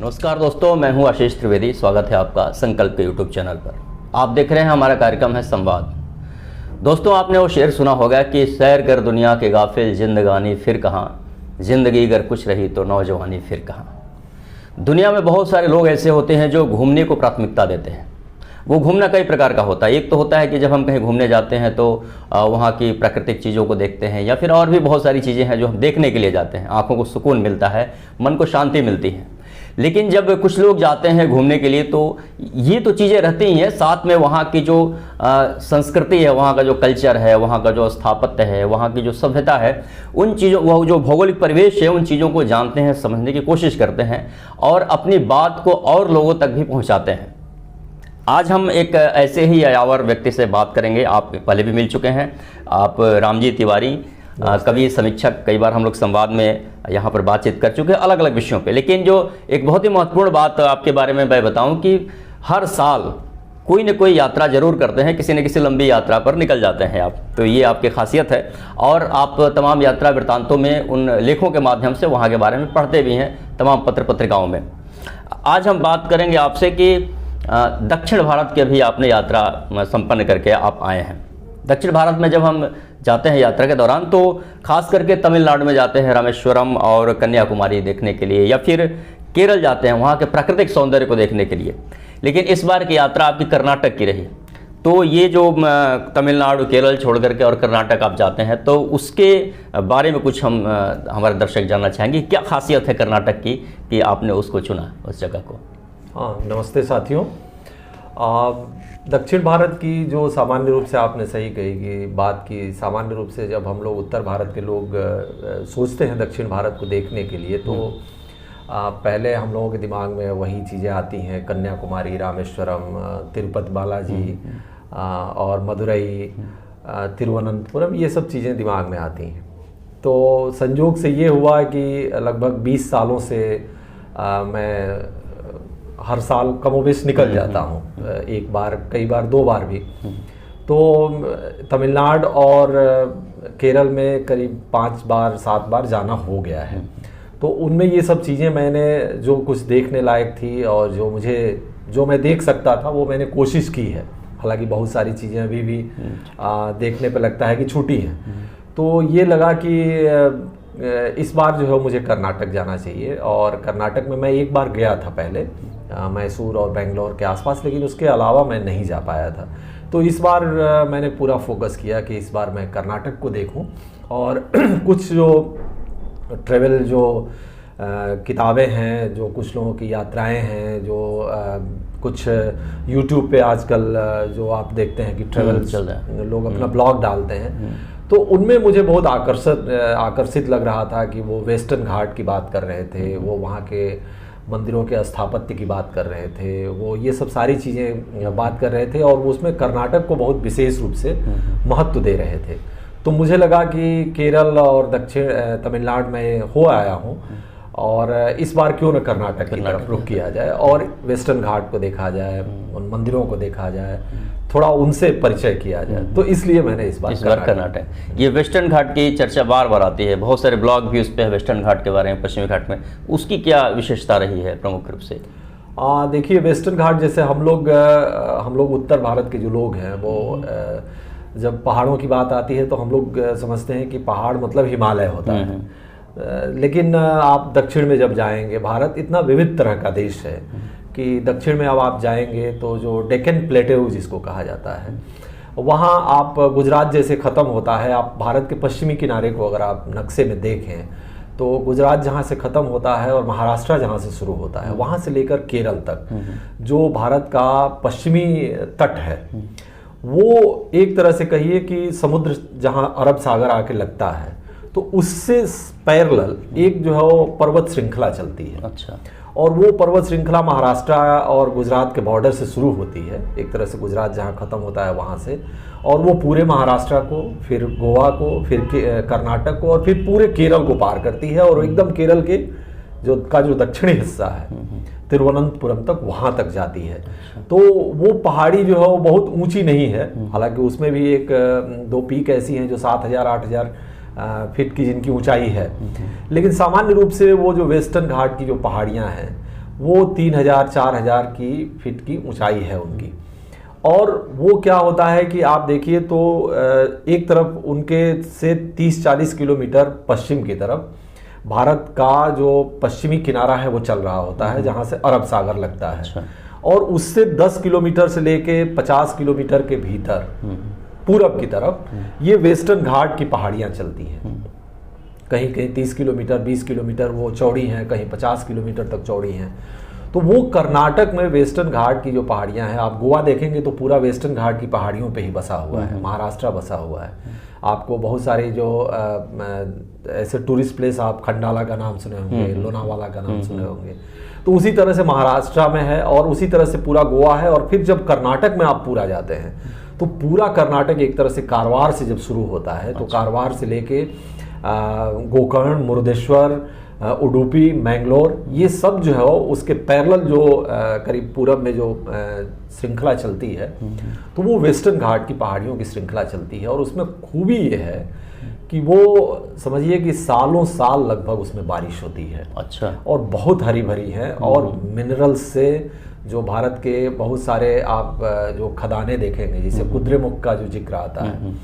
नमस्कार दोस्तों, मैं हूं आशीष त्रिवेदी। स्वागत है आपका संकल्प के यूट्यूब चैनल पर। आप देख रहे हैं हमारा कार्यक्रम है संवाद। दोस्तों, आपने वो शेर सुना होगा कि सैर कर दुनिया के गाफिल, जिंदगानी फिर कहाँ, जिंदगी अगर कुछ रही तो नौजवानी फिर कहाँ। दुनिया में बहुत सारे लोग ऐसे होते हैं जो घूमने को प्राथमिकता देते हैं। वो घूमना कई प्रकार का होता है। एक तो होता है कि जब हम कहीं घूमने जाते हैं तो वहाँ की प्राकृतिक चीज़ों को देखते हैं, या फिर और भी बहुत सारी चीज़ें हैं जो हम देखने के लिए जाते हैं। आँखों को सुकून मिलता है, मन को शांति मिलती है। लेकिन जब कुछ लोग जाते हैं घूमने के लिए तो ये तो चीज़ें रहती ही हैं, साथ में वहाँ की जो संस्कृति है, वहाँ का जो कल्चर है, वहाँ का जो स्थापत्य है, वहाँ की जो सभ्यता है, उन चीज़ों, वह जो भौगोलिक परिवेश है, उन चीज़ों को जानते हैं, समझने की कोशिश करते हैं और अपनी बात को और लोगों तक भी पहुँचाते हैं। आज हम एक ऐसे ही यायावर व्यक्ति से बात करेंगे। आप पहले भी मिल चुके हैं, आप रामजी तिवारी, कवि, समीक्षक। कई बार हम लोग संवाद में यहाँ पर बातचीत कर चुके हैं अलग अलग विषयों पे। लेकिन जो एक बहुत ही महत्वपूर्ण बात आपके बारे में मैं बताऊँ कि हर साल कोई न कोई यात्रा जरूर करते हैं, किसी न किसी लंबी यात्रा पर निकल जाते हैं आप। तो ये आपकी खासियत है और आप तमाम यात्रा वृत्तांतों में उन लेखों के माध्यम से वहाँ के बारे में पढ़ते भी हैं, तमाम पत्र पत्रिकाओं में। आज हम बात करेंगे आपसे कि दक्षिण भारत की अभी आपने यात्रा संपन्न करके आप आए हैं। दक्षिण भारत में जब हम जाते हैं यात्रा के दौरान तो खास करके तमिलनाडु में जाते हैं, रामेश्वरम और कन्याकुमारी देखने के लिए, या फिर केरल जाते हैं वहाँ के प्राकृतिक सौंदर्य को देखने के लिए। लेकिन इस बार की यात्रा आपकी कर्नाटक की रही। तो ये जो तमिलनाडु, केरल छोड़ करके और कर्नाटक आप जाते हैं, तो उसके बारे में कुछ हम हमारे दर्शक जानना चाहेंगे। क्या खासियत है कर्नाटक की कि आपने उसको चुना, उस जगह को? हाँ, नमस्ते साथियों। दक्षिण भारत की जो सामान्य रूप से आपने सही कही कि बात की, सामान्य रूप से जब हम लोग उत्तर भारत के लोग सोचते हैं दक्षिण भारत को देखने के लिए तो पहले हम लोगों के दिमाग में वही चीज़ें आती हैं, कन्याकुमारी, रामेश्वरम, तिरुपति बालाजी और मदुरई, तिरुवनंतपुरम, ये सब चीज़ें दिमाग में आती हैं। तो संयोग से ये हुआ कि लगभग 20 सालों से मैं हर साल कमोबेश निकल जाता हूँ, एक बार, कई बार, 2 बार भी। तो तमिलनाडु और केरल में करीब 5 बार 7 बार जाना हो गया है। तो उनमें ये सब चीज़ें मैंने जो कुछ देखने लायक थी और जो मैं देख सकता था वो मैंने कोशिश की है। हालांकि बहुत सारी चीज़ें अभी भी देखने पे लगता है कि छूटी हैं। तो ये लगा कि इस बार जो है मुझे कर्नाटक जाना चाहिए। और कर्नाटक में मैं एक बार गया था पहले, मैसूर और बेंगलोर के आसपास, लेकिन उसके अलावा मैं नहीं जा पाया था। तो इस बार मैंने पूरा फोकस किया कि इस बार मैं कर्नाटक को देखूं। और कुछ जो ट्रेवल जो किताबें हैं, जो कुछ लोगों की यात्राएं हैं, जो कुछ यूट्यूब पे आजकल जो आप देखते हैं कि ट्रेवल लोग अपना ब्लॉग डालते हैं, तो उनमें मुझे बहुत आकर्षित लग रहा था कि वो वेस्टर्न घाट की बात कर रहे थे, वो वहाँ के मंदिरों के स्थापत्य की बात कर रहे थे, वो ये सब सारी चीज़ें बात कर रहे थे और वो उसमें कर्नाटक को बहुत विशेष रूप से महत्व दे रहे थे। तो मुझे लगा कि केरल और दक्षिण तमिलनाडु में हो आया हूँ और इस बार क्यों न कर्नाटक की तरफ रुख किया जाए और वेस्टर्न घाट को देखा जाए, उन मंदिरों को देखा जाए, थोड़ा उनसे परिचय किया जाए। तो इसलिए मैंने इस बार कर्नाटक, ये वेस्टर्न घाट की चर्चा बार बार आती है, बहुत सारे ब्लॉग भी उस पर है वेस्टर्न घाट के बारे में, पश्चिमी घाट में। उसकी क्या विशेषता रही है प्रमुख रूप से? देखिए, वेस्टर्न घाट जैसे हम लोग उत्तर भारत के जो लोग हैं वो जब पहाड़ों की बात आती है तो हम लोग समझते हैं कि पहाड़ मतलब हिमालय होता है। लेकिन आप दक्षिण में जब जाएंगे, भारत इतना विविध तरह का देश है कि दक्षिण में अब आप जाएंगे तो जो डेक्कन प्लेटेऊ जिसको कहा जाता है, वहाँ आप गुजरात जैसे ख़त्म होता है, आप भारत के पश्चिमी किनारे को अगर आप नक्शे में देखें तो गुजरात जहाँ से ख़त्म होता है और महाराष्ट्र जहाँ से शुरू होता है, वहाँ से लेकर केरल तक जो भारत का पश्चिमी तट है, वो एक तरह से कहिए कि समुद्र जहाँ अरब सागर आके लगता है, तो उससे पैरेलल एक जो है वो पर्वत श्रृंखला चलती है। अच्छा। और वो पर्वत श्रृंखला महाराष्ट्र और गुजरात के बॉर्डर से शुरू होती है, एक तरह से गुजरात जहाँ ख़त्म होता है वहाँ से, और वो पूरे महाराष्ट्र को, फिर गोवा को, फिर कर्नाटक को और फिर पूरे केरल को पार करती है और एकदम केरल के जो दक्षिणी हिस्सा है तिरुवनंतपुरम तक, वहाँ तक जाती है। तो वो पहाड़ी जो है वो बहुत ऊंची नहीं है, हालांकि उसमें भी 1-2 पीक ऐसी हैं जो 7,000-8,000 फीट की जिनकी ऊंचाई है, लेकिन सामान्य रूप से वो जो वेस्टर्न घाट की जो पहाड़ियाँ हैं वो 3000-4000 की फीट की ऊंचाई है उनकी। और वो क्या होता है कि आप देखिए तो एक तरफ उनके से 30-40 किलोमीटर पश्चिम की तरफ भारत का जो पश्चिमी किनारा है वो चल रहा होता है, जहाँ से अरब सागर लगता है। अच्छा। और उससे 10 किलोमीटर से लेके 50 किलोमीटर के भीतर पूरब की तरफ ये वेस्टर्न घाट की पहाड़ियाँ चलती हैं। कहीं कहीं 30 किलोमीटर 20 किलोमीटर वो चौड़ी हैं, कहीं 50 किलोमीटर तक चौड़ी हैं। तो वो कर्नाटक में वेस्टर्न घाट की जो पहाड़ियाँ हैं, आप गोवा देखेंगे तो पूरा वेस्टर्न घाट की पहाड़ियों पे ही बसा हुआ है, महाराष्ट्र बसा हुआ है। आपको बहुत सारे जो ऐसे टूरिस्ट प्लेस, आप खंडाला का नाम सुने होंगे, लोनावाला का नाम सुने होंगे, तो उसी तरह से महाराष्ट्र में है और उसी तरह से पूरा गोवा है। और फिर जब कर्नाटक में आप पूरा जाते हैं तो पूरा कर्नाटक एक तरह से कारवार से जब शुरू होता है, तो कारवार से लेके गोकर्ण, मुरुदेश्वर, उडुपी, मैंगलोर, ये सब जो है उसके पैरेलल जो करीब पूरब में जो श्रृंखला चलती है, तो वो वेस्टर्न घाट की पहाड़ियों की श्रृंखला चलती है। और उसमें खूबी ये है कि वो समझिए कि सालों साल लगभग उसमें बारिश होती है। अच्छा। और बहुत हरी भरी है और मिनरल्स से जो भारत के बहुत सारे आप जो खदानें देखेंगे, जैसे कुद्रेमुख का जो जिक्र आता है,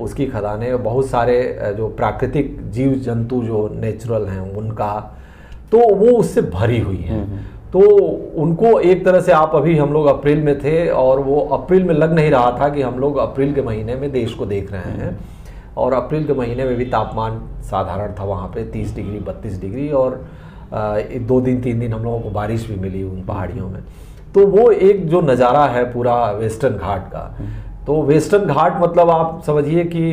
उसकी खदानें, बहुत सारे जो प्राकृतिक जीव जंतु जो नेचुरल हैं उनका, तो वो उससे भरी हुई है। तो उनको एक तरह से आप अभी हम लोग अप्रैल में थे और वो अप्रैल में लग नहीं रहा था कि हम लोग अप्रैल के महीने में देश को देख रहे हैं। और अप्रैल के महीने में भी तापमान साधारण था वहाँ पे 30 डिग्री 32 डिग्री, और 2 दिन 3 दिन हम लोगों को बारिश भी मिली उन पहाड़ियों में। तो वो एक जो नज़ारा है पूरा वेस्टर्न घाट का, तो वेस्टर्न घाट मतलब आप समझिए कि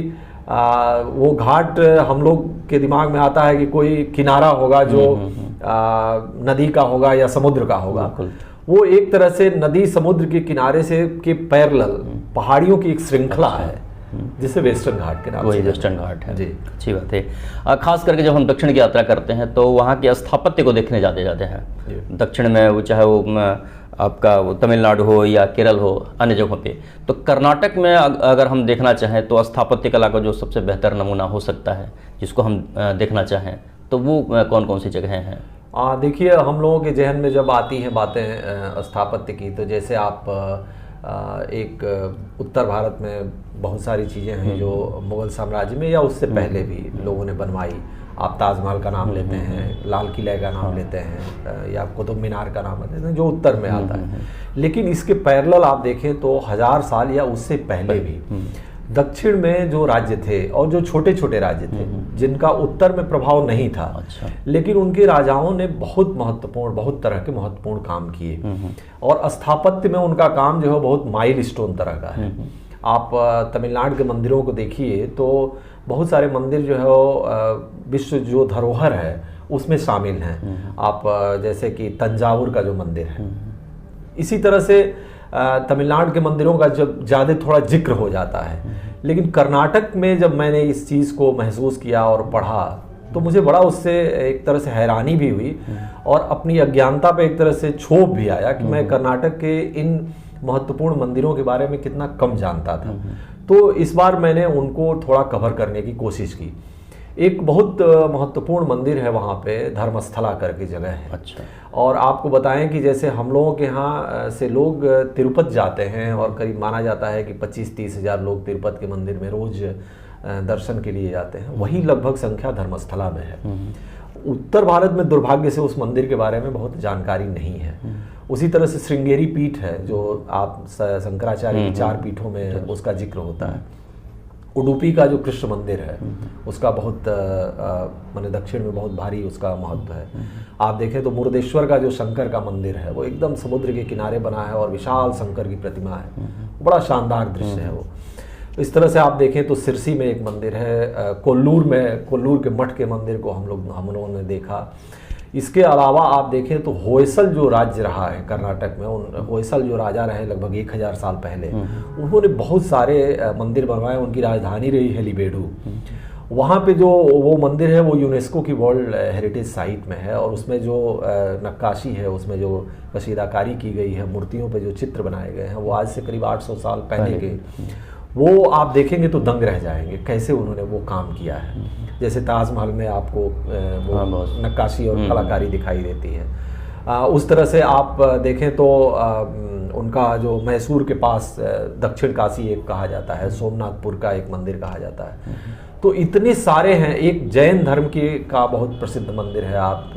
वो घाट हम लोग के दिमाग में आता है कि कोई किनारा होगा जो नदी का होगा या समुद्र का होगा। वो एक तरह से नदी समुद्र के किनारे से के पैरेलल पहाड़ियों की एक श्रृंखला है, जिसे वेस्टर्न घाट के नाम से, वही वेस्टर्न घाट है जी। अच्छी बात है। खास करके जब हम दक्षिण की यात्रा करते हैं तो वहाँ के स्थापत्य को देखने जाते हैं दक्षिण में, वो चाहे वो आपका वो तमिलनाडु हो या केरल हो, अन्य जगहों पे। तो कर्नाटक में अगर हम देखना चाहें तो स्थापत्य कला का जो सबसे बेहतर नमूना हो सकता है जिसको हम देखना चाहें, तो वो कौन कौन सी जगहें हैं? देखिए, हम लोगों के जहन में जब आती हैं बातें स्थापत्य की, तो जैसे आप एक उत्तर भारत में बहुत सारी चीज़ें हैं जो मुग़ल साम्राज्य में या उससे पहले भी लोगों ने बनवाई। आप ताजमहल का नाम लेते हैं, लाल किले का नाम लेते हैं, या कुतुब मीनार का नाम लेते हैं, जो उत्तर में आता है। लेकिन इसके पैरेलल आप देखें तो 1000 साल या उससे पहले भी दक्षिण में जो राज्य थे और जो छोटे छोटे राज्य थे जिनका उत्तर में प्रभाव नहीं था, अच्छा। लेकिन उनके राजाओं ने बहुत तरह के महत्वपूर्ण काम किए। और स्थापत्य में उनका काम जो है बहुत माइलस्टोन तरह का है। आप तमिलनाडु के मंदिरों को देखिए तो बहुत सारे मंदिर जो है वो विश्व जो धरोहर है उसमें शामिल हैं। आप जैसे कि तंजावुर का जो मंदिर है, इसी तरह से तमिलनाडु के मंदिरों का जब ज़्यादा थोड़ा जिक्र हो जाता है। लेकिन कर्नाटक में जब मैंने इस चीज़ को महसूस किया और पढ़ा तो मुझे बड़ा उससे एक तरह से हैरानी भी हुई और अपनी अज्ञानता पे एक तरह से क्षोभ भी आया कि मैं कर्नाटक के इन महत्वपूर्ण मंदिरों के बारे में कितना कम जानता था। तो इस बार मैंने उनको थोड़ा कवर करने की कोशिश की। एक बहुत महत्वपूर्ण मंदिर है वहाँ पे, धर्मस्थला करके जगह है। अच्छा। और आपको बताएं कि जैसे हम लोगों के यहाँ से लोग तिरुपति जाते हैं और करीब माना जाता है कि 25-30 हज़ार लोग तिरुपति के मंदिर में रोज दर्शन के लिए जाते हैं, वही लगभग संख्या धर्मस्थला में है। उत्तर भारत में दुर्भाग्य से उस मंदिर के बारे में बहुत जानकारी नहीं है। उसी तरह से श्रृंगेरी पीठ है जो आप शंकराचार्य की 4 पीठों में उसका जिक्र होता है। उडुपी का जो कृष्ण मंदिर है उसका बहुत माने दक्षिण में बहुत भारी उसका महत्व है। आप देखें तो मुरुदेश्वर का जो शंकर का मंदिर है वो एकदम समुद्र के किनारे बना है और विशाल शंकर की प्रतिमा है, बड़ा शानदार दृश्य है वो। इस तरह से आप देखें तो सिरसी में एक मंदिर है, कोल्लूर के मठ के मंदिर को हम लोगों ने देखा। इसके अलावा आप देखें तो होयसल जो राज्य रहा है कर्नाटक में, उन होयसल जो राजा रहे लगभग 1000 साल पहले, उन्होंने बहुत सारे मंदिर बनवाए। उनकी राजधानी रही हेलीबेडू। वहाँ पे जो वो मंदिर है वो यूनेस्को की वर्ल्ड हेरिटेज साइट में है और उसमें जो नक्काशी है, उसमें जो कशीदाकारी की गई है, मूर्तियों पे जो चित्र बनाए गए हैं वो आज से करीब 800 साल पहले के, वो आप देखेंगे तो दंग रह जाएंगे कैसे उन्होंने वो काम किया है। जैसे ताजमहल में आपको वो नक्काशी और कलाकारी दिखाई देती है। उस तरह से आप देखें तो उनका जो मैसूर के पास दक्षिण काशी एक कहा जाता है, सोमनाथपुर का एक मंदिर कहा जाता है। तो इतने सारे हैं। एक जैन धर्म का बहुत प्रसिद्ध मंदिर है, आप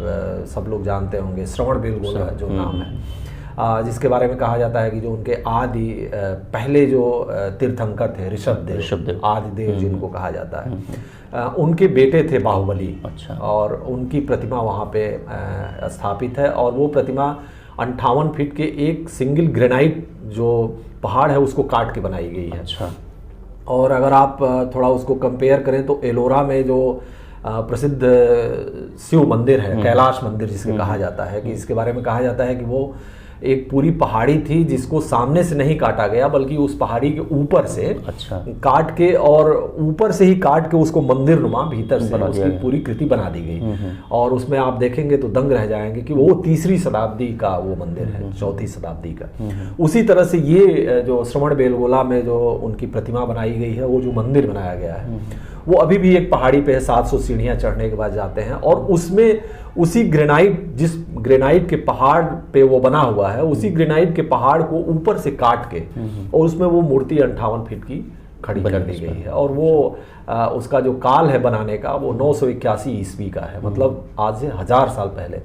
सब लोग जानते होंगे, श्रवणबेलगोला जो नाम है, जिसके बारे में कहा जाता है कि जो उनके आदि पहले जो तीर्थंकर थे ऋषभदेव आदिदेव जिनको कहा जाता है, उनके बेटे थे बाहुबली। अच्छा। और उनकी प्रतिमा वहाँ पे स्थापित है, और वो प्रतिमा 58 फीट के एक सिंगल ग्रेनाइट जो पहाड़ है उसको काट के बनाई गई है। अच्छा। और अगर आप थोड़ा उसको कंपेयर करें तो एलोरा में जो प्रसिद्ध शिव मंदिर है, कैलाश मंदिर जिसके कहा जाता है, कि इसके बारे में कहा जाता है कि वो एक पूरी पहाड़ी थी जिसको सामने से नहीं काटा गया बल्कि उस पहाड़ी के ऊपर से अच्छा काट के और ऊपर से ही काट के उसको मंदिर नुमा भीतर से उसकी पूरी कृति बना दी गई। और उसमें आप देखेंगे तो दंग रह जाएंगे कि वो 3री शताब्दी का वो मंदिर है, 4थी शताब्दी का। उसी तरह से ये जो श्रवणबेलगोला में जो उनकी प्रतिमा बनाई गई है, वो जो मंदिर बनाया गया है वो अभी भी एक पहाड़ी पे है, 700 सीढ़ियाँ चढ़ने के बाद जाते हैं, और उसमें उसी ग्रेनाइट, जिस ग्रेनाइट के पहाड़ पे वो बना हुआ है, उसी ग्रेनाइट के पहाड़ को ऊपर से काट के और उसमें वो मूर्ति 58 फीट की खड़ी कर दी गई है। और वो उसका जो काल है बनाने का वो 981 ईस्वी का है, मतलब आज से 1000 साल पहले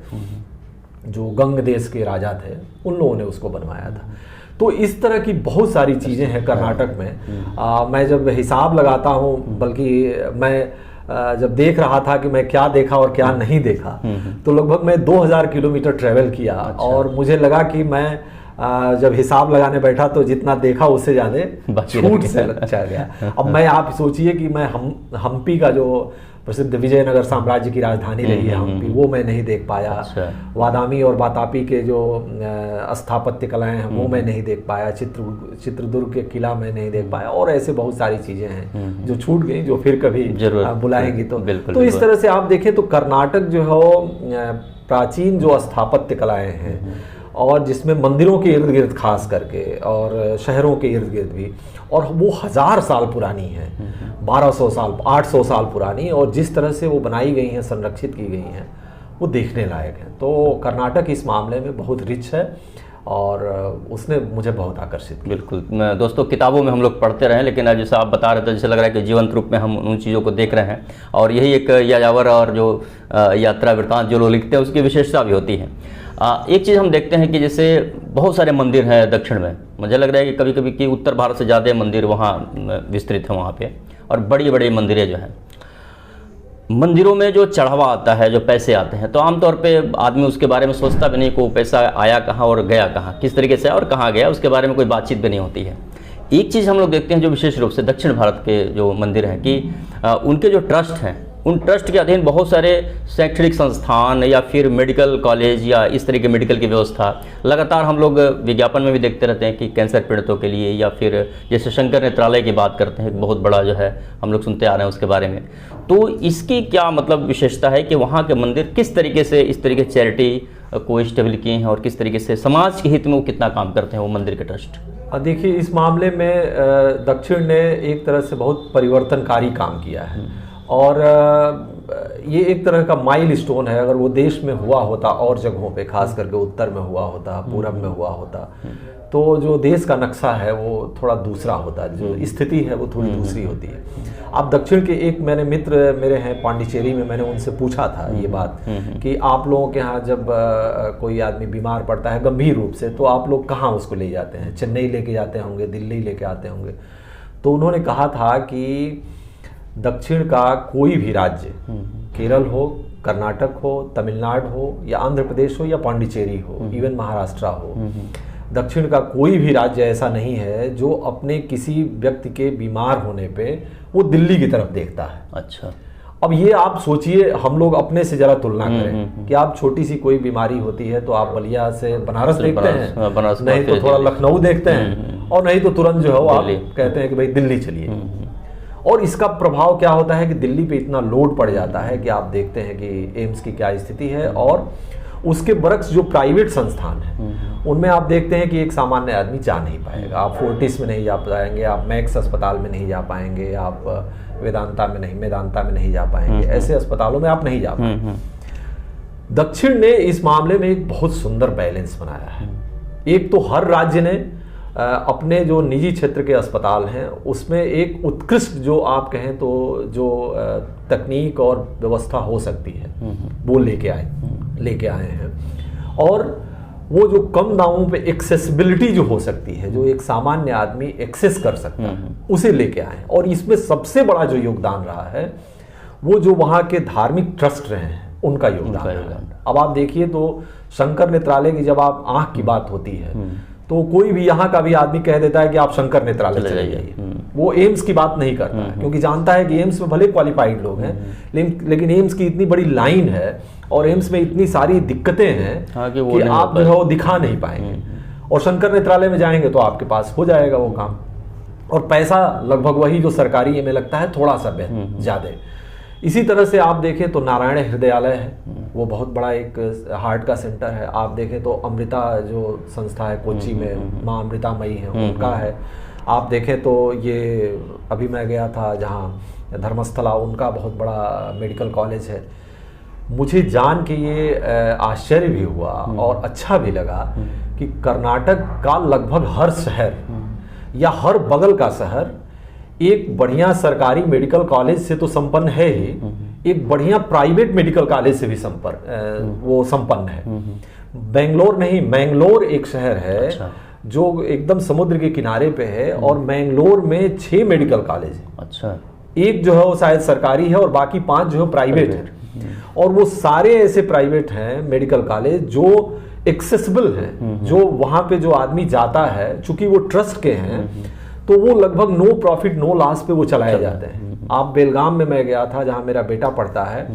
जो गंग देश के राजा थे उन लोगों ने उसको बनवाया था। तो इस तरह की बहुत सारी चीज़ें हैं कर्नाटक में। मैं जब हिसाब लगाता हूँ, बल्कि मैं जब देख रहा था कि मैं क्या देखा और क्या नहीं देखा, तो लगभग मैं 2000 किलोमीटर ट्रैवल किया। अच्छा। और मुझे लगा कि मैं जब हिसाब लगाने बैठा तो जितना देखा उससे ज़्यादा छूट से चल गया। अब मैं आप सोचिए कि मैं हम्पी का जो प्रसिद्ध विजयनगर साम्राज्य की राजधानी रही है हम्पी, वो मैं नहीं देख पाया। अच्छा। वादामी और वातापी के जो स्थापत्य कलाएं हैं वो मैं नहीं देख पाया। चित्रदुर्ग के किला मैं नहीं देख पाया, और ऐसे बहुत सारी चीज़ें हैं जो छूट गई, जो फिर कभी बुलाएंगी तो इस तरह से आप देखें तो कर्नाटक जो है प्राचीन जो स्थापत्य कलाएं हैं, और जिसमें मंदिरों के इर्द गिर्द खास करके और शहरों के इर्द गिर्द भी, और वो 1000 साल पुरानी है, 1200 साल 800 साल पुरानी, और जिस तरह से वो बनाई गई हैं, संरक्षित की गई हैं, वो देखने लायक है। तो कर्नाटक इस मामले में बहुत रिच है, और उसने मुझे बहुत आकर्षित किया। बिल्कुल दोस्तों, किताबों में हम लोग पढ़ते रहे, लेकिन आज जैसा आप बता रहे थे, जैसे लग रहा है कि जीवंत रूप में हम उन चीज़ों को देख रहे हैं, और यही एक यायावर और जो यात्रा वृत्तांत जो लोग लिखते हैं उसकी विशेषता भी होती है। एक चीज़ हम देखते हैं कि जैसे बहुत सारे मंदिर हैं दक्षिण में, मुझे लग रहा है कि कभी कभी कि उत्तर भारत से ज़्यादा मंदिर वहाँ विस्तृत हैं वहाँ पे, और बड़ी बड़ी मंदिरें जो हैं, मंदिरों में जो चढ़ावा आता है, जो पैसे आते हैं, तो आमतौर पे आदमी उसके बारे में सोचता भी नहीं कि वो पैसा आया कहाँ और गया कहाँ, किस तरीके से और कहाँ गया, उसके बारे में कोई बातचीत भी नहीं होती है। एक चीज़ हम लोग देखते हैं जो विशेष रूप से दक्षिण भारत के जो मंदिर हैं कि उनके जो ट्रस्ट हैं, उन ट्रस्ट के अधीन बहुत सारे शैक्षणिक संस्थान या फिर मेडिकल कॉलेज या इस तरह के मेडिकल की व्यवस्था लगातार हम लोग विज्ञापन में भी देखते रहते हैं कि कैंसर पीड़ितों के लिए, या फिर जैसे शंकर नेत्रालय की बात करते हैं, बहुत बड़ा जो है हम लोग सुनते आ रहे हैं उसके बारे में। तो इसकी क्या मतलब विशेषता है कि वहाँ के मंदिर किस तरीके से इस तरीके चैरिटी को इस्टेब्लिश किए हैं, और किस तरीके से समाज के हित में वो कितना काम करते हैं वो मंदिर के ट्रस्ट? देखिए, इस मामले में दक्षिण ने एक तरह से बहुत परिवर्तनकारी काम किया है, और ये एक तरह का माइल स्टोन है। अगर वो देश में हुआ होता और जगहों पे, खास करके उत्तर में हुआ होता, पूरब में हुआ होता, तो जो देश का नक्शा है वो थोड़ा दूसरा होता, जो स्थिति है वो थोड़ी दूसरी होती है। आप दक्षिण के एक मैंने मित्र मेरे हैं पांडिचेरी में, मैंने उनसे पूछा था ये बात कि आप लोगों के यहाँ जब कोई आदमी बीमार पड़ता है गंभीर रूप से, तो आप लोग कहाँ उसको ले जाते हैं? चेन्नई लेके जाते होंगे, दिल्ली लेके आते होंगे। तो उन्होंने कहा था कि दक्षिण का कोई भी राज्य, केरल हो, कर्नाटक हो, तमिलनाडु हो, या आंध्र प्रदेश हो, या पांडिचेरी हो, इवन महाराष्ट्र हो, दक्षिण का कोई भी राज्य ऐसा नहीं है जो अपने किसी व्यक्ति के बीमार होने पे वो दिल्ली की तरफ देखता है। अच्छा। अब ये आप सोचिए, हम लोग अपने से जरा तुलना करें कि आप छोटी सी कोई बीमारी होती है तो आप बलिया से बनारस देखते हैं, नहीं तो थोड़ा लखनऊ देखते हैं, और नहीं तो तुरंत जो है वो आप कहते हैं कि भाई दिल्ली चलिए। और इसका प्रभाव क्या होता है कि दिल्ली पे इतना लोड पड़ जाता है कि आप देखते हैं कि एम्स की क्या स्थिति है, और उसके बरक्स जो प्राइवेट संस्थान हैं उनमें आप देखते हैं कि एक सामान्य आदमी जा नहीं पाएगा। आप फोर्टिस में नहीं जा पाएंगे, आप मैक्स अस्पताल में नहीं जा पाएंगे, आप वेदांता में नहीं जा पाएंगे, ऐसे अस्पतालों में आप नहीं जा पाएंगे। दक्षिण ने इस मामले में एक बहुत सुंदर बैलेंस बनाया है। एक तो हर राज्य ने अपने जो निजी क्षेत्र के अस्पताल हैं उसमें एक उत्कृष्ट जो आप कहें तो जो तकनीक और व्यवस्था हो सकती है वो लेके आए हैं। और वो जो कम दामों पे एक्सेसिबिलिटी जो हो सकती है, जो एक सामान्य आदमी एक्सेस कर सकता है, उसे लेके आए। और इसमें सबसे बड़ा जो योगदान रहा है वो जो वहाँ के धार्मिक ट्रस्ट रहे हैं उनका योगदान है। अब आप देखिए तो शंकर नेत्रालय की जब आप आंख की बात होती है तो कोई भी यहाँ का भी आदमी कह देता है कि आप शंकर नेत्रालय चले जाइए। वो एम्स की बात नहीं करता है, क्योंकि जानता है कि एम्स में भले क्वालिफाइड लोग हैं लेकिन एम्स की इतनी बड़ी लाइन है और एम्स में इतनी सारी दिक्कतें हैं कि आप जो है वो दिखा नहीं पाएंगे। और शंकर नेत्रालय में जाएंगे तो आपके पास हो जाएगा वो काम, और पैसा लगभग वही जो सरकारी में लगता है, थोड़ा सा ज्यादा। इसी तरह से आप देखें तो नारायण हृदयालय है, वो बहुत बड़ा एक हार्ट का सेंटर है। आप देखें तो अमृता जो संस्था है कोच्चि में, माँ अमृतामयी है, उनका है। आप देखें तो ये अभी मैं गया था जहाँ धर्मस्थला, उनका बहुत बड़ा मेडिकल कॉलेज है। मुझे जान के ये आश्चर्य भी हुआ और अच्छा भी लगा कि कर्नाटक का लगभग हर शहर या हर बगल का शहर एक बढ़िया सरकारी मेडिकल कॉलेज से तो संपन्न है ही, एक बढ़िया प्राइवेट मेडिकल कॉलेज से भी वो संपन्न है। बेंगलोर नहीं, मैंगलोर एक शहर है। अच्छा। जो एकदम समुद्र के किनारे पे है और मैंगलोर में 6 मेडिकल कॉलेज है। अच्छा। एक जो है वो शायद सरकारी है और बाकी 5 जो है प्राइवेट है। और वो सारे ऐसे प्राइवेट हैं मेडिकल कॉलेज जो एक्सेसिबल हैं, जो वहां पे जो आदमी जाता है, चूंकि वो ट्रस्ट के हैं तो वो लगभग नो प्रॉफिट नो लॉस पे वो चलाए जाते हैं। आप बेलगाम में मैं गया था जहां मेरा बेटा पढ़ता है,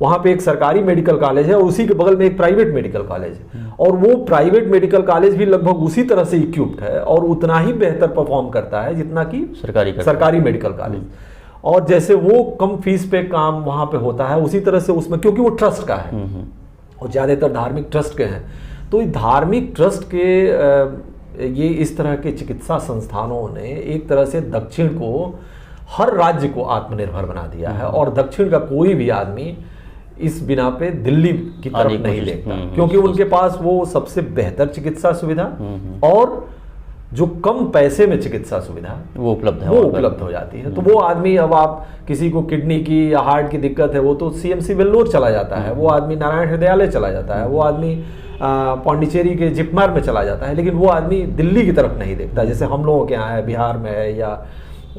वहां पे एक सरकारी मेडिकल कॉलेज है और उसी के बगल में एक प्राइवेट मेडिकल कॉलेज है, और वो प्राइवेट मेडिकल कॉलेज भी लगभग उसी तरह से इक्विप्ड है और उतना ही बेहतर परफॉर्म करता है जितना कि सरकारी मेडिकल कॉलेज। और जैसे वो कम फीस पे काम वहां पे होता है, उसी तरह से उसमें, क्योंकि वो ट्रस्ट का है और ज्यादातर धार्मिक ट्रस्ट के हैं, तो धार्मिक ट्रस्ट के ये इस तरह के चिकित्सा संस्थानों ने एक तरह से दक्षिण को, हर राज्य को आत्मनिर्भर बना दिया है। और दक्षिण का कोई भी आदमी इस बिना पे दिल्ली की तरफ नहीं देखता, क्योंकि उनके पास वो सबसे बेहतर चिकित्सा सुविधा और जो कम पैसे में चिकित्सा सुविधा वो उपलब्ध हो जाती है। तो वो आदमी, अब आप किसी को किडनी की या हार्ट की दिक्कत है, वो तो सीएमसी वेल्लोर चला जाता है, वो आदमी नारायण हृदयालय चला जाता है, वो आदमी पौंडीचेरी के जिपमर में चला जाता है, लेकिन वो आदमी दिल्ली की तरफ नहीं देखता। जैसे हम लोगों के यहाँ है, बिहार में है, या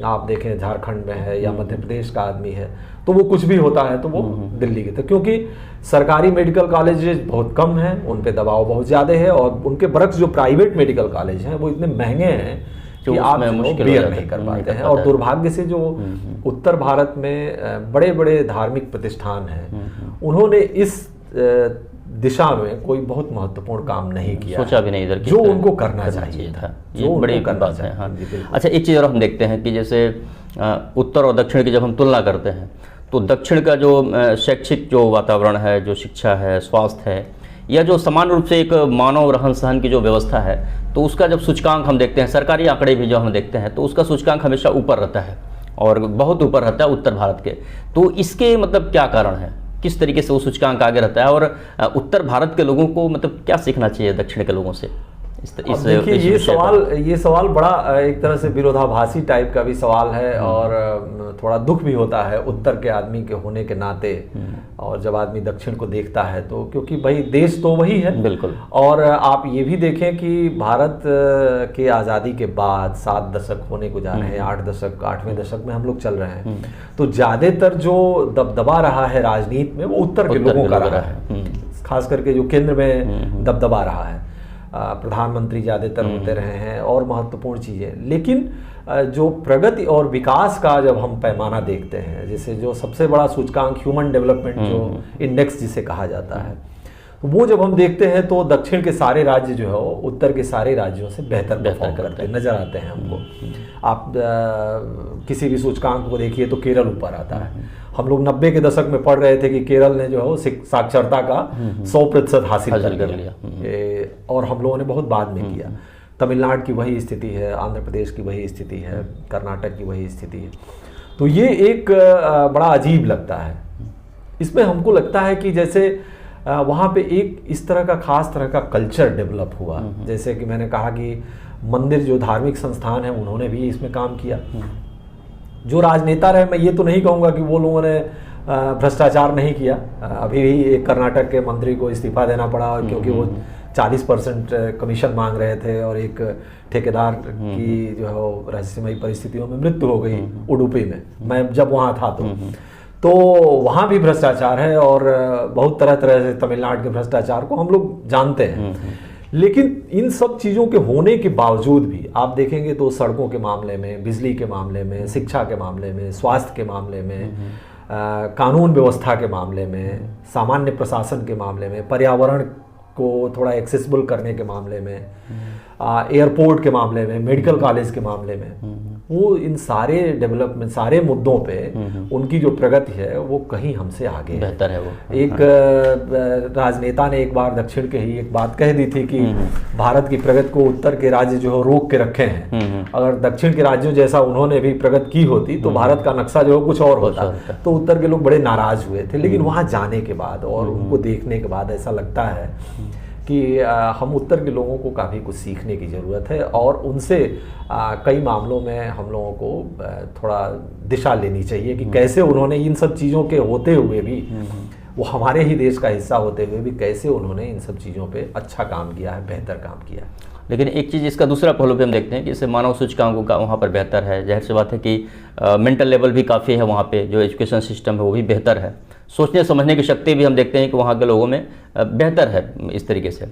आप देखें झारखंड में है, या मध्य प्रदेश का आदमी है, तो वो कुछ भी होता है तो वो दिल्ली की तरफ, क्योंकि सरकारी मेडिकल कॉलेज बहुत कम हैं, उन पे दबाव बहुत ज़्यादा है, और उनके बरक्स जो प्राइवेट मेडिकल कॉलेज हैं वो इतने महंगे हैं कि आप बेयर नहीं कर पाते हैं। और दुर्भाग्य से जो उत्तर भारत में बड़े बड़े धार्मिक प्रतिष्ठान हैं, उन्होंने इस दिशा में कोई बहुत महत्वपूर्ण काम नहीं किया, सोचा भी नहीं इधर जो उनको करना चाहिए था। ये बड़ी बात है। हाँ। अच्छा, एक चीज़ और हम देखते हैं कि जैसे उत्तर और दक्षिण की जब हम तुलना करते हैं तो दक्षिण का जो शैक्षिक जो वातावरण है, जो शिक्षा है, स्वास्थ्य है, या जो सामान्य रूप से एक मानव रहन सहन की जो व्यवस्था है, तो उसका जब सूचकांक हम देखते हैं, सरकारी आंकड़े भी जो हम देखते हैं, तो उसका सूचकांक हमेशा ऊपर रहता है और बहुत ऊपर रहता है उत्तर भारत के। तो इसके मतलब क्या कारण है, किस तरीके से वो सूचकांक आगे रहता है, और उत्तर भारत के लोगों को मतलब क्या सीखना चाहिए दक्षिण के लोगों से? देखिए, ये सवाल बड़ा एक तरह से विरोधाभासी टाइप का भी सवाल है, और थोड़ा दुख भी होता है उत्तर के आदमी के होने के नाते। और जब आदमी दक्षिण को देखता है तो, क्योंकि भाई देश तो वही है। बिल्कुल। और आप ये भी देखें कि भारत के आज़ादी के बाद 7 दशक होने को जा रहे हैं, 8वें दशक में हम लोग चल रहे हैं, तो ज़्यादातर जो दबदबा रहा है राजनीति में वो उत्तर के लोगों का रहा है, खास करके जो केंद्र में दबदबा रहा है, प्रधानमंत्री ज़्यादातर होते रहे हैं और महत्वपूर्ण चीज़ें। लेकिन जो प्रगति और विकास का जब हम पैमाना देखते हैं, जैसे जो सबसे बड़ा सूचकांक ह्यूमन डेवलपमेंट जो इंडेक्स जिसे कहा जाता है, तो वो जब हम देखते हैं तो दक्षिण के सारे राज्य जो है वो उत्तर के सारे राज्यों से बेहतर परफॉर्म करते नजर आते हैं हमको। आप किसी भी सूचकांक को देखिए तो केरल ऊपर आता है। हम लोग 90 के दशक में पढ़ रहे थे कि केरल ने जो है वो साक्षरता का 100% हासिल कर लिया, और हम लोगों ने बहुत बाद में किया। तमिलनाडु की वही स्थिति है, आंध्र प्रदेश की वही स्थिति है, कर्नाटक की वही स्थिति है। तो ये एक बड़ा अजीब लगता है। इसमें हमको लगता है कि जैसे वहाँ पे एक इस तरह का खास तरह का कल्चर डेवलप हुआ। जैसे कि मैंने कहा कि मंदिर जो धार्मिक संस्थान है उन्होंने भी इसमें काम किया। जो राजनेता रहे, मैं ये तो नहीं कहूँगा कि वो लोगों ने भ्रष्टाचार नहीं किया। अभी भी एक कर्नाटक के मंत्री को इस्तीफा देना पड़ा क्योंकि वो 40% कमीशन मांग रहे थे और एक ठेकेदार की जो है वो रहस्यमयी परिस्थितियों में मृत्यु हो गई उडुपी में। मैं जब वहाँ था तो वहाँ भी भ्रष्टाचार है और बहुत तरह तरह से तमिलनाडु के भ्रष्टाचार को हम लोग जानते हैं। लेकिन इन सब चीज़ों के होने के बावजूद भी आप देखेंगे तो सड़कों के मामले में, बिजली के मामले में, शिक्षा के मामले में, स्वास्थ्य के मामले में, कानून व्यवस्था के मामले में, सामान्य प्रशासन के मामले में, पर्यावरण को थोड़ा एक्सेसिबल करने के मामले में, एयरपोर्ट के मामले में, मेडिकल कॉलेज के मामले में, वो इन सारे डेवलपमेंट, सारे मुद्दों पे उनकी जो प्रगति है वो कहीं हमसे आगे बेहतर है। वो एक राजनेता ने एक बार दक्षिण के ही एक बात कह दी थी कि भारत की प्रगति को उत्तर के राज्य जो है रोक के रखे हैं। अगर दक्षिण के राज्यों जैसा उन्होंने भी प्रगति की होती तो भारत का नक्शा जो है कुछ और होता। तो उत्तर के लोग बड़े नाराज हुए थे। लेकिन वहाँ जाने के बाद और उनको देखने के बाद ऐसा लगता है कि हम उत्तर के लोगों को काफ़ी कुछ सीखने की ज़रूरत है और उनसे कई मामलों में हम लोगों को थोड़ा दिशा लेनी चाहिए कि कैसे उन्होंने इन सब चीज़ों के होते हुए भी, वो हमारे ही देश का हिस्सा होते हुए भी कैसे उन्होंने इन सब चीज़ों पे अच्छा काम किया है, बेहतर काम किया है। लेकिन एक चीज़ इसका दूसरा पहलू भी हम देखते हैं कि जैसे मानव सूचकांकों का वहाँ पर बेहतर है। जाहिर सी बात है कि मेंटल लेवल भी काफ़ी है वहाँ पे, जो एजुकेशन सिस्टम है वो भी बेहतर है। सोचने समझने की शक्ति भी हम देखते हैं कि वहाँ के लोगों में बेहतर है इस तरीके से।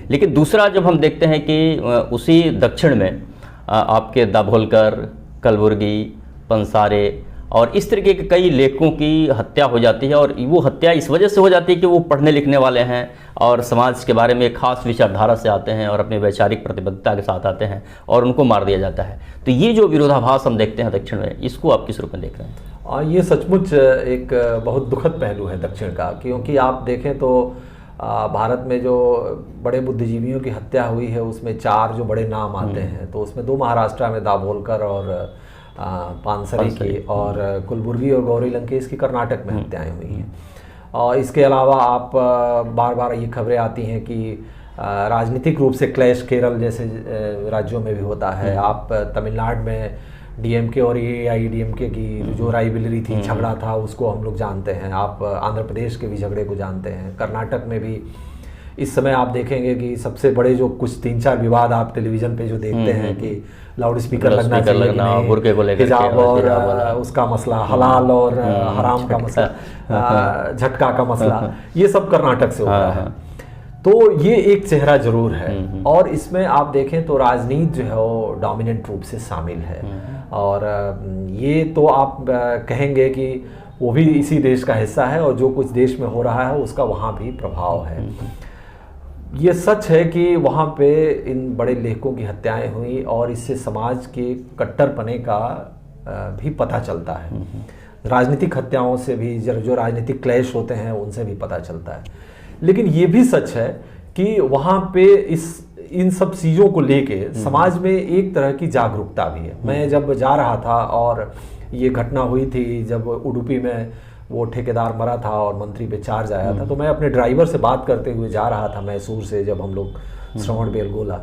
लेकिन दूसरा जब हम देखते हैं कि उसी दक्षिण में आपके दाभोलकर, कलबुर्गी, पंसारे और इस तरीके के कई लेखकों की हत्या हो जाती है और वो हत्या इस वजह से हो जाती है कि वो पढ़ने लिखने वाले हैं और समाज के बारे में एक खास विचारधारा से आते हैं और अपनी वैचारिक प्रतिबद्धता के साथ आते हैं और उनको मार दिया जाता है। तो ये जो विरोधाभास हम देखते हैं दक्षिण में, इसको आप किस रूप में देख रहे हैं? ये सचमुच एक बहुत दुखद पहलू है दक्षिण का, क्योंकि आप देखें तो भारत में जो बड़े बुद्धिजीवियों की हत्या हुई है उसमें 4 जो बड़े नाम आते हैं। तो उसमें 2 महाराष्ट्र में दाभोलकर और पानसरे की, और कलबुर्गी और गौरी लंकेश की कर्नाटक में हत्याएं हुई हैं। और इसके अलावा आप बार बार ये खबरें आती हैं कि राजनीतिक रूप से क्लैश केरल जैसे राज्यों में भी होता है। आप तमिलनाडु में डीएमके और एआईडीएमके की जो राइवलरी थी, झगड़ा था, उसको हम लोग जानते हैं। आप आंध्र प्रदेश के भी झगड़े को जानते हैं। कर्नाटक में भी इस समय आप देखेंगे कि सबसे बड़े जो कुछ 3-4 विवाद आप टेलीविजन पे जो देखते हैं कि लाउड स्पीकर लगना चाहिए कि नहीं, बुर्के को लेकर हिजाब और उसका मसला, हलाल और हराम का मसला, झटका का मसला, ये सब कर्नाटक से होता है। तो ये एक चेहरा जरूर है। और इसमें आप देखें तो राजनीति जो है वो डोमिनेंट रूप से शामिल है। और ये तो आप कहेंगे कि वो भी इसी देश का हिस्सा है और जो कुछ देश में हो रहा है उसका वहाँ भी प्रभाव है। ये सच है कि वहाँ पे इन बड़े लेखकों की हत्याएं हुई और इससे समाज के कट्टरपने का भी पता चलता है। राजनीतिक हत्याओं से भी, जो राजनीतिक क्लैश होते हैं उनसे भी पता चलता है। लेकिन ये भी सच है कि वहाँ पे इन सब चीज़ों को लेके समाज में एक तरह की जागरूकता भी है। मैं जब जा रहा था और ये घटना हुई थी, जब उडुपी में वो ठेकेदार मरा था और मंत्री पे चार्ज आया था, तो मैं अपने ड्राइवर से बात करते हुए जा रहा था मैसूर से, जब हम लोग श्रवणबेलगोला।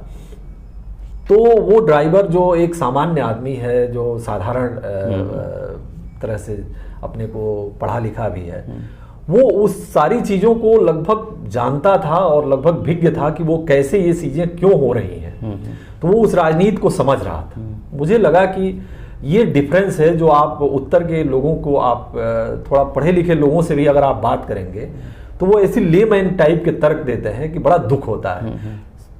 तो वो ड्राइवर जो एक सामान्य आदमी है, जो साधारण तरह से अपने को पढ़ा लिखा भी है, वो उस सारी चीज़ों को लगभग जानता था और लगभग भिज्ञ था कि वो कैसे ये चीज़ें क्यों हो रही हैं। तो वो उस राजनीति को समझ रहा था। मुझे लगा कि ये डिफरेंस है जो आप उत्तर के लोगों को, आप थोड़ा पढ़े लिखे लोगों से भी अगर आप बात करेंगे तो वो ऐसी लेमैन टाइप के तर्क देते हैं कि बड़ा दुख होता है।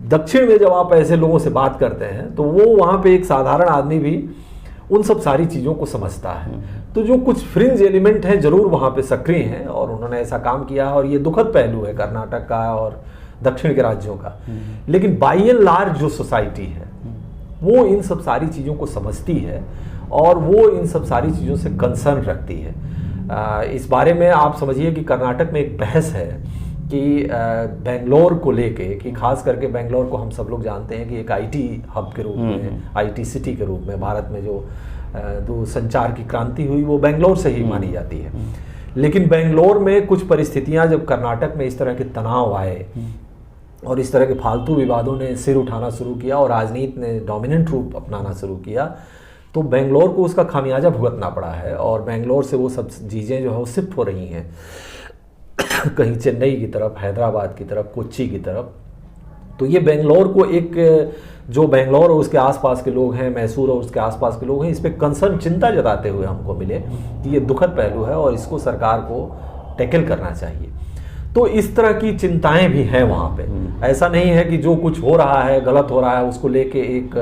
दक्षिण में जब आप ऐसे लोगों से बात करते हैं तो वो वहाँ पे एक साधारण आदमी भी उन सब सारी चीज़ों को समझता है। तो जो कुछ फ्रिंज एलिमेंट हैं जरूर वहाँ पे सक्रिय हैं और उन्होंने ऐसा काम किया है और ये दुखद पहलू है कर्नाटक का और दक्षिण के राज्यों का। लेकिन बाई एंड लार्ज जो सोसाइटी है वो इन सब सारी चीज़ों को समझती है और वो इन सब सारी चीज़ों से कंसर्न रखती है। इस बारे में आप समझिए कि कर्नाटक में एक बहस है कि बेंगलोर को लेके, कि खास करके बेंगलोर को हम सब लोग जानते हैं कि एक आईटी हब के रूप में, आईटी सिटी के रूप में भारत में जो संचार की क्रांति हुई वो बेंगलोर से ही मानी जाती है। लेकिन बेंगलोर में कुछ परिस्थितियां जब कर्नाटक में इस तरह के तनाव आए और इस तरह के फालतू विवादों ने सिर उठाना शुरू किया और राजनीति ने डोमिनेंट रूप अपनाना शुरू किया, तो बेंगलोर को उसका खामियाजा भुगतना पड़ा है। और बेंगलोर से वो सब चीज़ें जो है वो शिफ्ट हो रही हैं कहीं चेन्नई की तरफ, हैदराबाद की तरफ, कोच्चि की तरफ। तो ये बेंगलोर को एक, जो बेंगलोर और उसके आसपास के लोग हैं, मैसूर और उसके आसपास के लोग हैं, इस पर कंसर्न, चिंता जताते हुए हमको मिले कि ये दुखद पहलू है और इसको सरकार को टैकल करना चाहिए। तो इस तरह की चिंताएं भी हैं वहाँ पे। ऐसा नहीं है कि जो कुछ हो रहा है, गलत हो रहा है, उसको लेके एक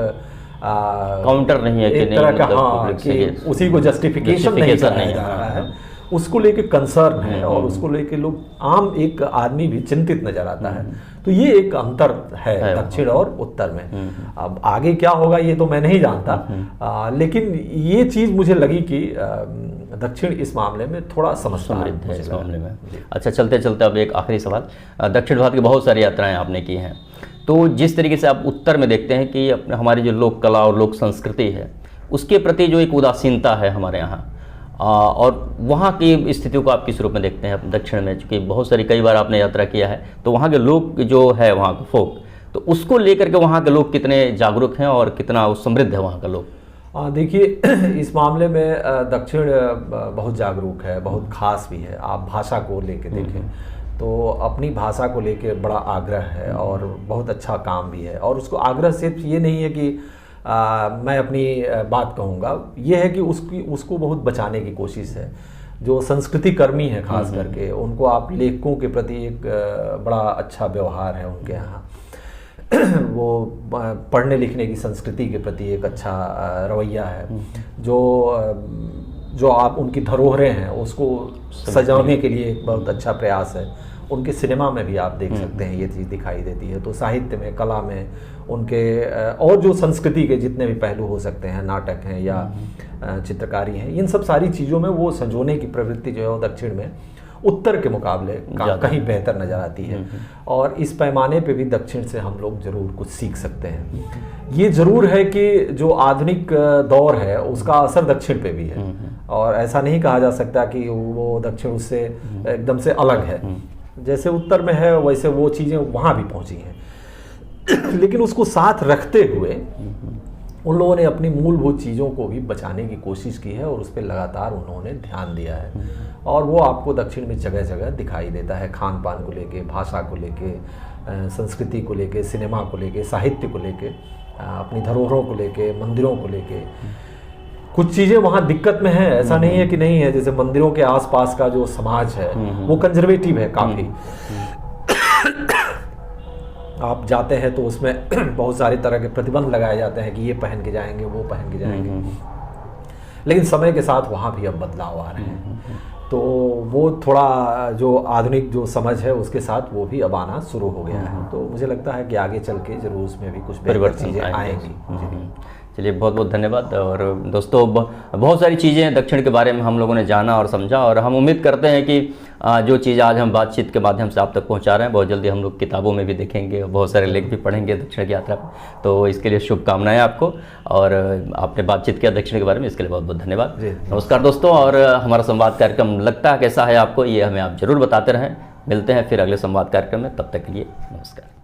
काउंटर नहीं है कि एक तरह का, मतलब हाँ, कि उसी को जस्टिफिकेशन नहीं कराया जा रहा है, उसको लेके कंसर्न है और उसको लेके लोग, आम एक आदमी भी चिंतित नजर आता है। तो ये एक अंतर है दक्षिण और उत्तर में। अब आगे क्या होगा ये तो मैं नहीं जानता, लेकिन ये चीज़ मुझे लगी कि दक्षिण इस मामले में थोड़ा समझदार है इस मामले में। अच्छा, चलते चलते अब एक आखिरी सवाल। दक्षिण भारत की बहुत सारी यात्राएं आपने की हैं, तो जिस तरीके से आप उत्तर में देखते हैं कि हमारी जो लोक कला और लोक संस्कृति है उसके प्रति जो एक उदासीनता है हमारे यहाँ, और वहाँ की स्थितियों को आप किस रूप में देखते हैं दक्षिण में? चूँकि बहुत सारी, कई बार आपने यात्रा किया है, तो वहाँ के लोग जो है, वहाँ का फोक, तो उसको लेकर के वहाँ के लोग कितने जागरूक हैं और कितना समृद्ध है वहाँ का लोग? देखिए, इस मामले में दक्षिण बहुत जागरूक है, बहुत खास भी है। आप भाषा को लेके देखें तो अपनी भाषा को लेके बड़ा आग्रह है और बहुत अच्छा काम भी है। और उसको आग्रह सिर्फ ये नहीं है कि मैं अपनी बात कहूँगा, ये है कि उसको बहुत बचाने की कोशिश है। जो संस्कृति कर्मी है खास करके, उनको आप लेखकों के प्रति एक बड़ा अच्छा व्यवहार है उनके यहाँ। वो पढ़ने लिखने की संस्कृति के प्रति एक अच्छा रवैया है। जो आप उनकी धरोहरें हैं उसको सजाने के लिए एक बहुत अच्छा प्रयास है। उनके सिनेमा में भी आप देख सकते हैं ये चीज़ दिखाई देती है। तो साहित्य में, कला में, उनके और जो संस्कृति के जितने भी पहलू हो सकते हैं, नाटक हैं या चित्रकारी हैं, इन सब सारी चीज़ों में वो संजोने की प्रवृत्ति जो है वो दक्षिण में उत्तर के मुकाबले कहीं बेहतर नज़र आती है। और इस पैमाने पे भी दक्षिण से हम लोग ज़रूर कुछ सीख सकते हैं। ये ज़रूर है कि जो आधुनिक दौर है उसका असर दक्षिण पे भी है, और ऐसा नहीं कहा जा सकता कि वो दक्षिण उससे एकदम से अलग है। जैसे उत्तर में है वैसे वो चीज़ें वहाँ भी पहुँची हैं लेकिन उसको साथ रखते हुए उन लोगों ने अपनी मूलभूत चीज़ों को भी बचाने की कोशिश की है और उस पर लगातार उन्होंने ध्यान दिया है। और वो आपको दक्षिण में जगह जगह दिखाई देता है, खान पान को लेके, भाषा को लेके, संस्कृति को लेके, सिनेमा को लेके, साहित्य को लेके, अपनी धरोहरों को लेके, मंदिरों को लेके। कुछ चीज़ें वहाँ दिक्कत में है, ऐसा नहीं है कि नहीं है। जैसे मंदिरों के आसपास का जो समाज है वो कंजर्वेटिव है काफ़ी। आप जाते हैं तो उसमें बहुत सारे तरह के प्रतिबंध लगाए जाते हैं कि ये पहन के जाएंगे, वो पहन के जाएंगे। लेकिन समय के साथ वहाँ भी अब बदलाव आ रहे हैं, तो वो थोड़ा जो आधुनिक जो समझ है उसके साथ वो भी अब आना शुरू हो गया है। तो मुझे लगता है कि आगे चल के जरूर उसमें भी कुछ बेहतर चीज़ें आएंगी। चलिए, बहुत बहुत धन्यवाद। और दोस्तों, बहुत सारी चीज़ें दक्षिण के बारे में हम लोगों ने जाना और समझा, और हम उम्मीद करते हैं कि जो चीज़ आज हम बातचीत के माध्यम से आप तक पहुंचा रहे हैं, बहुत जल्दी हम लोग किताबों में भी देखेंगे और बहुत सारे लेख भी पढ़ेंगे दक्षिण की यात्रा पर। तो इसके लिए शुभकामनाएं आपको, और आपने बातचीत किया दक्षिण के बारे में, इसके लिए बहुत बहुत धन्यवाद। नमस्कार दोस्तों, और हमारा संवाद कार्यक्रम लगता है कैसा है आपको, ये हमें आप ज़रूर बताते रहें। मिलते हैं फिर अगले संवाद कार्यक्रम में, तब तक के लिए नमस्कार।